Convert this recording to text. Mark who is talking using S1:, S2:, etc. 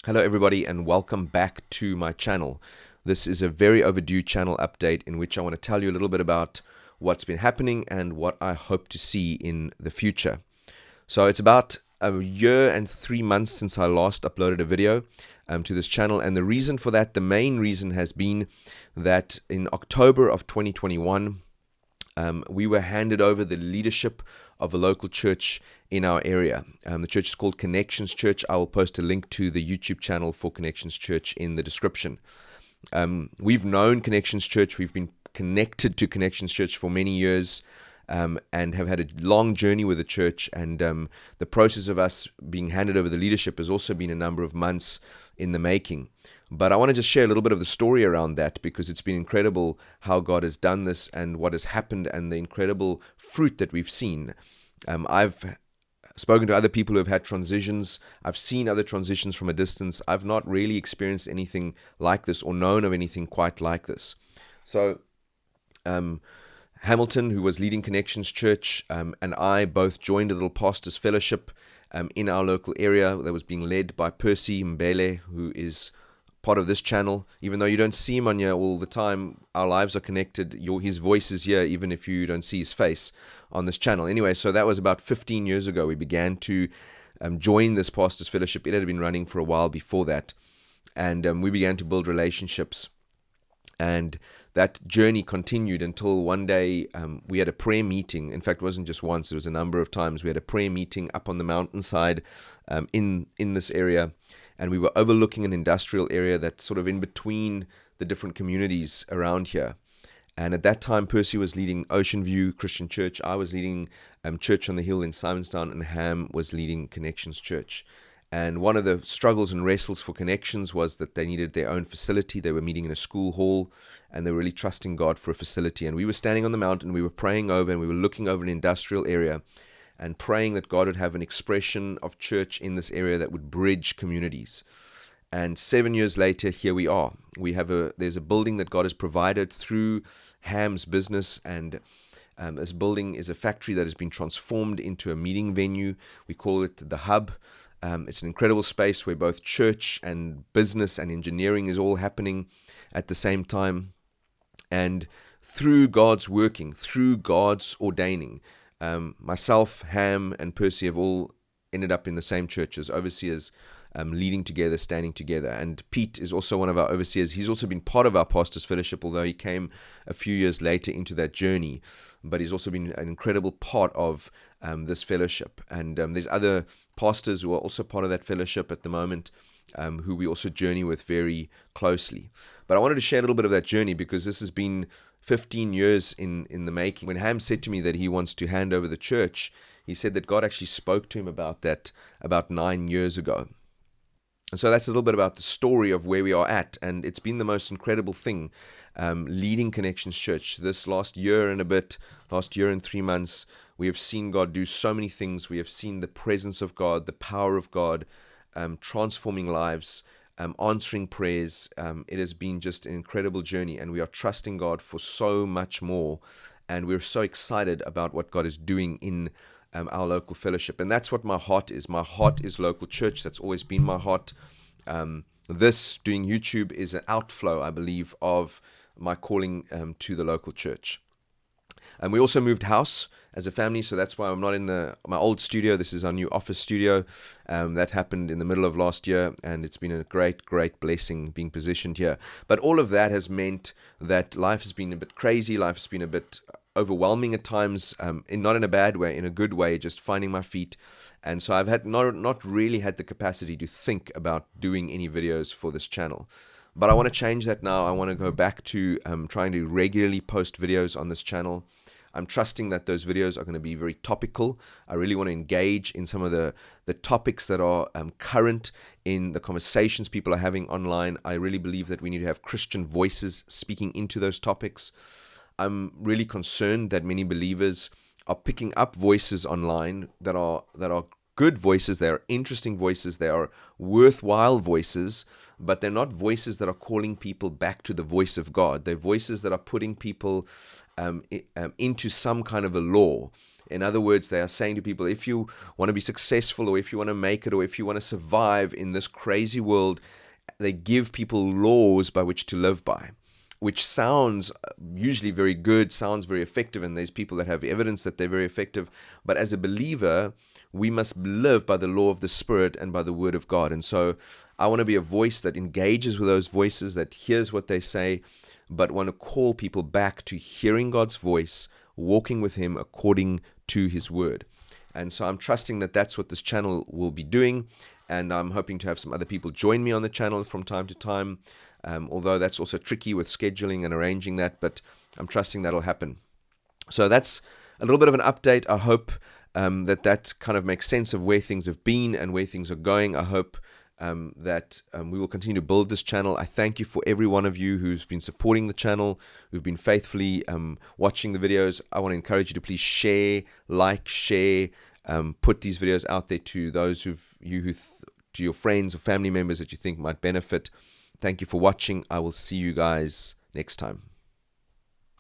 S1: Hello, everybody, and welcome back to my channel. This is a very overdue channel update in which I want to tell you a little bit about what's been happening and what I hope to see in the future. So it's about a year and 3 months since I last uploaded a video to this channel, and the reason for that, the main reason, has been that in October of 2021, we were handed over the leadership of a local church in our area. The church is called Connections Church. I will post a link to the YouTube channel for Connections Church in the description. We've known Connections Church. We've been connected to Connections Church for many years, and have had a long journey with the church. And the process of us being handed over the leadership has also been a number of months in the making. But I want to just share a little bit of the story around that, because it's been incredible how God has done this and what has happened and the incredible fruit that we've seen. I've spoken to other people who have had transitions. I've seen other transitions from a distance. I've not really experienced anything like this or known of anything quite like this. So, Hamilton, who was leading Connections Church, and I both joined a little pastors' fellowship in our local area that was being led by Percy Mbele, who is part of this channel. Even though you don't see him on here all the time, our lives are connected. His voice is here, even if you don't see his face on this channel. Anyway, so that was about 15 years ago. We began to join this pastors' fellowship. It had been running for a while before that, and we began to build relationships. And that journey continued until one day we had a prayer meeting. In fact, it wasn't just once, it was a number of times. We had a prayer meeting up on the mountainside in this area, and we were overlooking an industrial area that's sort of in between the different communities around here. And at that time, Percy was leading Ocean View Christian Church. I was leading Church on the Hill in Simonstown, and Ham was leading Connections Church. And one of the struggles and wrestles for Connections was that they needed their own facility. They were meeting in a school hall, and they were really trusting God for a facility. And we were standing on the mountain, we were praying over, and we were looking over an industrial area and praying that God would have an expression of church in this area that would bridge communities. And 7 years later, here we are. There's a building that God has provided through Ham's business, and this building is a factory that has been transformed into a meeting venue. We call it the Hub. It's an incredible space where both church and business and engineering is all happening at the same time. And through God's working, through God's ordaining, myself, Ham, and Percy have all ended up in the same church as overseers, leading together, standing together. And Pete is also one of our overseers. He's also been part of our pastors' fellowship, although he came a few years later into that journey. But he's also been an incredible part of this fellowship. And there's other pastors who are also part of that fellowship at the moment, who we also journey with very closely. But I wanted to share a little bit of that journey, because this has been 15 years in the making. When Ham said to me that he wants to hand over the church, he said that God actually spoke to him about that about 9 years ago. And so that's a little bit about the story of where we are at. And it's been the most incredible thing, leading Connections Church. This last year and 3 months, we have seen God do so many things. We have seen the presence of God, the power of God, transforming lives, answering prayers. It has been just an incredible journey, and we are trusting God for so much more. And we're so excited about what God is doing in our local fellowship. And that's what my heart is. My heart is local church. That's always been my heart. This, doing YouTube, is an outflow, I believe, of my calling to the local church. And we also moved house as a family, so that's why I'm not in my old studio. This is our new office studio. That happened in the middle of last year, and it's been a great, great blessing being positioned here. But all of that has meant that life has been a bit crazy. Life has been a bit overwhelming at times, not in a bad way, in a good way, just finding my feet. And so I've had not really had the capacity to think about doing any videos for this channel. But I want to change that now. I want to go back to trying to regularly post videos on this channel. I'm trusting that those videos are going to be very topical. I really want to engage in some of the topics that are current in the conversations people are having online. I really believe that we need to have Christian voices speaking into those topics. I'm really concerned that many believers are picking up voices online that are good voices, they are interesting voices, they are worthwhile voices, but they're not voices that are calling people back to the voice of God. They're voices that are putting people into some kind of a law. In other words, they are saying to people, if you want to be successful, or if you want to make it, or if you want to survive in this crazy world, they give people laws by which to live by, which sounds usually very good, sounds very effective, and there's people that have evidence that they're very effective. But as a believer, we must live by the law of the Spirit and by the Word of God. And so I want to be a voice that engages with those voices, that hears what they say, but want to call people back to hearing God's voice, walking with Him according to His Word. And so I'm trusting that that's what this channel will be doing, and I'm hoping to have some other people join me on the channel from time to time, although that's also tricky with scheduling and arranging that, but I'm trusting that'll happen. So that's a little bit of an update. I hope that kind of makes sense of where things have been and where things are going. I hope that we will continue to build this channel. I thank you for every one of you who's been supporting the channel, who've been faithfully watching the videos. I want to encourage you to please share, put these videos out there to those to your friends or family members that you think might benefit. Thank you for watching. I will see you guys next time.